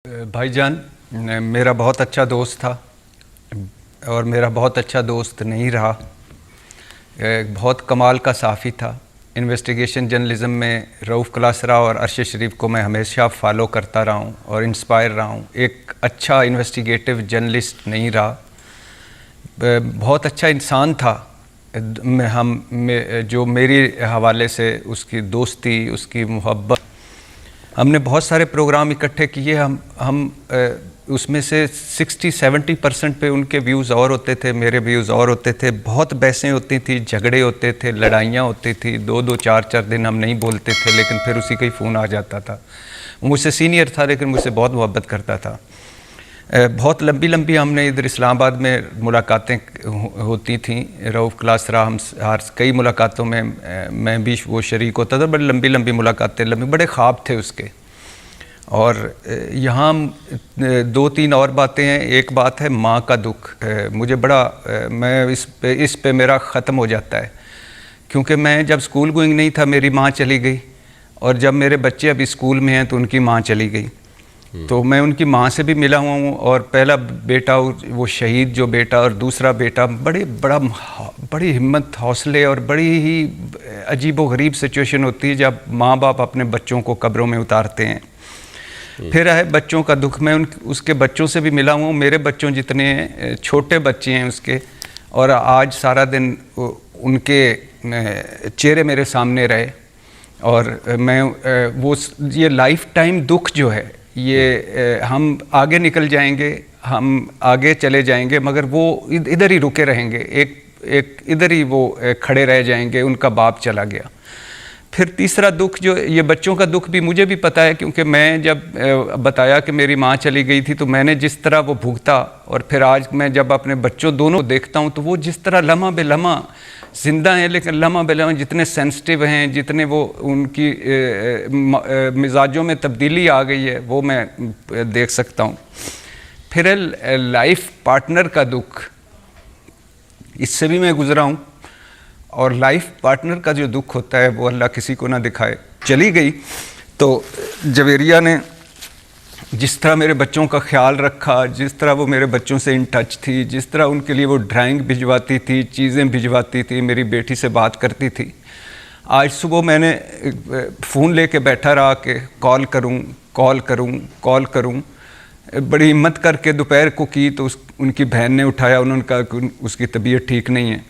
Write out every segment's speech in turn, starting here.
भाईजान, मेरा बहुत अच्छा दोस्त था और मेरा बहुत अच्छा दोस्त नहीं रहा। बहुत कमाल का साफ़ी था। इन्वेस्टिगेशन जर्नलिज़म में रऊफ़ क्लासरा और अरशद शरीफ को मैं हमेशा फॉलो करता रहा हूँ और इंस्पायर रहा हूँ। एक अच्छा इन्वेस्टिगेटिव जर्नलिस्ट नहीं रहा। बहुत अच्छा इंसान था। जो मेरी हवाले से उसकी दोस्ती, उसकी मोहब्बत, हमने बहुत सारे प्रोग्राम इकट्ठे किए। हम उसमें से 60-70% पे उनके व्यूज़ और होते थे, मेरे व्यूज़ और होते थे। बहुत बहसें होती थी, झगड़े होते थे, लड़ाइयाँ होती थी। 2-2, 4-4 दिन हम नहीं बोलते थे, लेकिन फिर उसी का ही फ़ोन आ जाता था। मुझसे सीनियर था लेकिन मुझसे बहुत मोहब्बत करता था। बहुत लंबी लंबी हमने इधर इस्लामाबाद में मुलाकातें होती थीं। रऊफ़ क्लासरा, हम कई मुलाकातों में मैं भी वो शरीक होता था। बड़ी लंबी लंबी मुलाकातें, बड़े ख्वाब थे उसके। और यहाँ 2-3 और बातें हैं। एक बात है माँ का दुख। मुझे बड़ा मैं इस पे मेरा ख़त्म हो जाता है, क्योंकि मैं जब स्कूल गोइंग नहीं था मेरी माँ चली गई, और जब मेरे बच्चे अभी स्कूल में हैं तो उनकी माँ चली गई। तो मैं उनकी माँ से भी मिला हुआ हूँ। और पहला बेटा वो शहीद जो बेटा, और दूसरा बेटा बड़ी हिम्मत, हौसले, और बड़ी ही अजीब व गरीब सिचुएशन होती है जब माँ बाप अपने बच्चों को कब्रों में उतारते हैं। फिर है बच्चों का दुख। मैं उसके बच्चों से भी मिला हूँ। मेरे बच्चों जितने छोटे बच्चे हैं उसके, और आज सारा दिन उनके चेहरे मेरे सामने रहे। और मैं ये लाइफ टाइम दुख जो है, ये हम आगे निकल जाएंगे, हम आगे चले जाएंगे, मगर वो इधर ही रुके रहेंगे। एक इधर ही वो खड़े रह जाएंगे, उनका बाप चला गया। फिर तीसरा दुख, जो ये बच्चों का दुख भी मुझे भी पता है, क्योंकि मैं जब बताया कि मेरी माँ चली गई थी तो मैंने जिस तरह वो भुगता, और फिर आज मैं जब अपने बच्चों दोनों देखता हूँ तो वो जिस तरह लम्हा बे लम्हा ज़िंदा हैं, लेकिन लम्हा बे लम्हा जितने सेंसिटिव हैं, जितने वो उनकी मिजाजों में तब्दीली आ गई है, वो मैं देख सकता हूँ। फिर लाइफ पार्टनर का दुख, इससे भी मैं गुज़रा हूँ। और लाइफ पार्टनर का जो दुख होता है वो अल्लाह किसी को ना दिखाए। चली गई तो जवेरिया ने जिस तरह मेरे बच्चों का ख्याल रखा, जिस तरह वो मेरे बच्चों से इन टच थी, जिस तरह उनके लिए वो ड्राइंग भिजवाती थी, चीज़ें भिजवाती थी, मेरी बेटी से बात करती थी। आज सुबह मैंने फ़ोन लेके बैठा रहा कि कॉल करूं। बड़ी हिम्मत करके दोपहर को की तो उनकी बहन ने उठाया। उन्होंने कहा कि उसकी तबीयत ठीक नहीं है।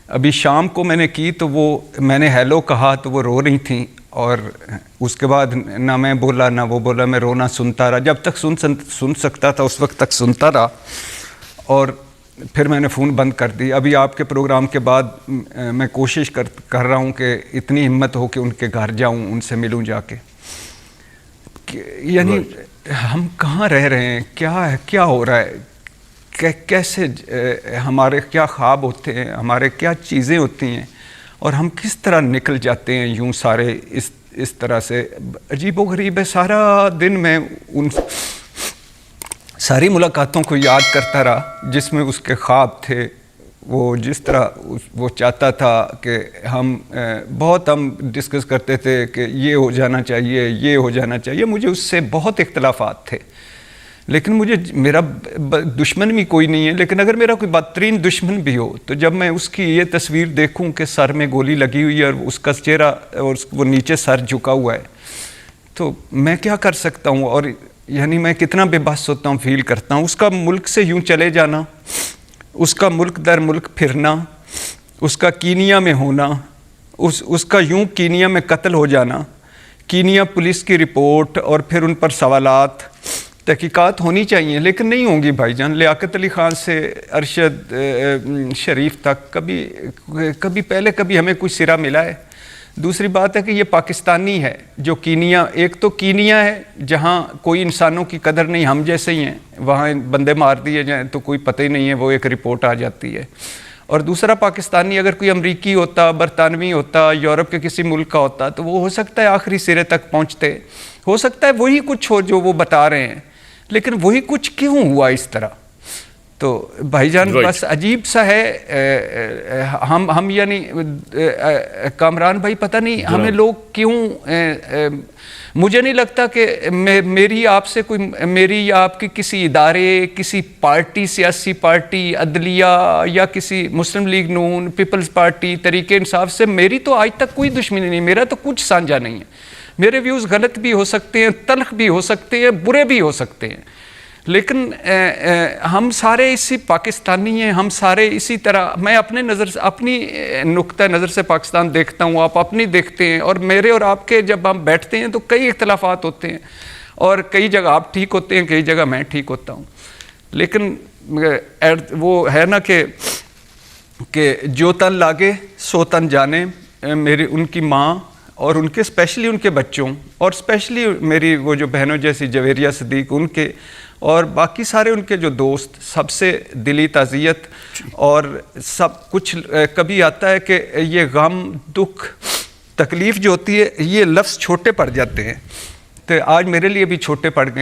अभी शाम को मैंने की तो मैंने हेलो कहा तो वो रो रही थी, और उसके बाद ना मैं बोला ना वो बोला। मैं रोना सुनता रहा, जब तक सुन सकता था उस वक्त तक सुनता रहा, और फिर मैंने फ़ोन बंद कर दी। अभी आपके प्रोग्राम के बाद मैं कोशिश कर रहा हूँ कि इतनी हिम्मत हो कि उनके घर जाऊँ, उनसे मिलूँ जाके। यानी हम कहाँ रह रहे हैं, क्या हो रहा है, कैसे हमारे क्या ख्वाब होते हैं, हमारे क्या चीज़ें होती हैं, और हम किस तरह निकल जाते हैं यूं सारे इस तरह से। अजीबो गरीब है। सारा दिन मैं उन सारी मुलाकातों को याद करता रहा जिसमें उसके ख्वाब थे। वो जिस तरह वो चाहता था कि हम डिस्कस करते थे कि ये हो जाना चाहिए, ये हो जाना चाहिए। मुझे उससे बहुत इख्तलाफात थे, लेकिन मेरा दुश्मन भी कोई नहीं है। लेकिन अगर मेरा कोई बदतरीन दुश्मन भी हो तो जब मैं उसकी ये तस्वीर देखूं कि सर में गोली लगी हुई है और उसका चेहरा और वो नीचे सर झुका हुआ है, तो मैं क्या कर सकता हूं। और यानी मैं कितना बेबस होता हूं, फील करता हूं। उसका मुल्क से यूं चले जाना, उसका मुल्क दर मुल्क फिरना, उसका कीनिया में होना, उसका यूं कीनिया में कत्ल हो जाना, कीनिया पुलिस की रिपोर्ट और फिर उन पर सवालात, तहकीकात होनी चाहिए, लेकिन नहीं होंगी भाईजान। लियाकत अली ख़ान से अरशद शरीफ तक कभी हमें कुछ सिरा मिला है। दूसरी बात है कि ये पाकिस्तानी है जो कीनिया, एक तो कीनिया है जहाँ कोई इंसानों की कदर नहीं, हम जैसे ही हैं, वहाँ बंदे मार दिए जाएँ तो कोई पता ही नहीं है, वो एक रिपोर्ट आ जाती है। और दूसरा पाकिस्तानी अगर कोई अमरीकी होता, बरतानवी होता, यूरोप के किसी मुल्क का होता, तो वो हो सकता है आखिरी सिरे तक पहुँचते, हो सकता है वही कुछ हो जो वो बता रहे हैं, लेकिन वही कुछ क्यों हुआ इस तरह। तो भाईजान बस अजीब सा है। हम यानी कामरान भाई, पता नहीं हमें लोग क्यों मुझे नहीं लगता कि मेरी आपसे कोई, मेरी या आपकी किसी इदारे, किसी पार्टी, सियासी पार्टी, अदलिया या किसी मुस्लिम लीग नून, पीपल्स पार्टी, तरीके इंसाफ से मेरी तो आज तक कोई दुश्मनी नहीं, मेरा तो कुछ साझा नहीं है। मेरे व्यूज़ गलत भी हो सकते हैं, तल्ख भी हो सकते हैं, बुरे भी हो सकते हैं, लेकिन हम सारे इसी पाकिस्तानी हैं, हम सारे इसी तरह। मैं अपने नज़र से, अपनी नुक्ता नज़र से पाकिस्तान देखता हूँ, आप अपनी देखते हैं, और मेरे और आपके जब हम बैठते हैं तो कई इख्तलाफात होते हैं, और कई जगह आप ठीक होते हैं, कई जगह मैं ठीक होता हूँ, लेकिन वो है ना कि जो तन लागे सो तन जाने। मेरी उनकी माँ और उनके स्पेशली उनके बच्चों, और स्पेशली मेरी वो जो बहनों जैसी जवेरिया सदीक, उनके और बाकी सारे उनके जो दोस्त, सबसे दिली ताज़ियत। और सब कुछ कभी आता है कि ये गम, दुख, तकलीफ़ जो होती है, ये लफ्ज़ छोटे पड़ जाते हैं, तो आज मेरे लिए भी छोटे पड़ गए।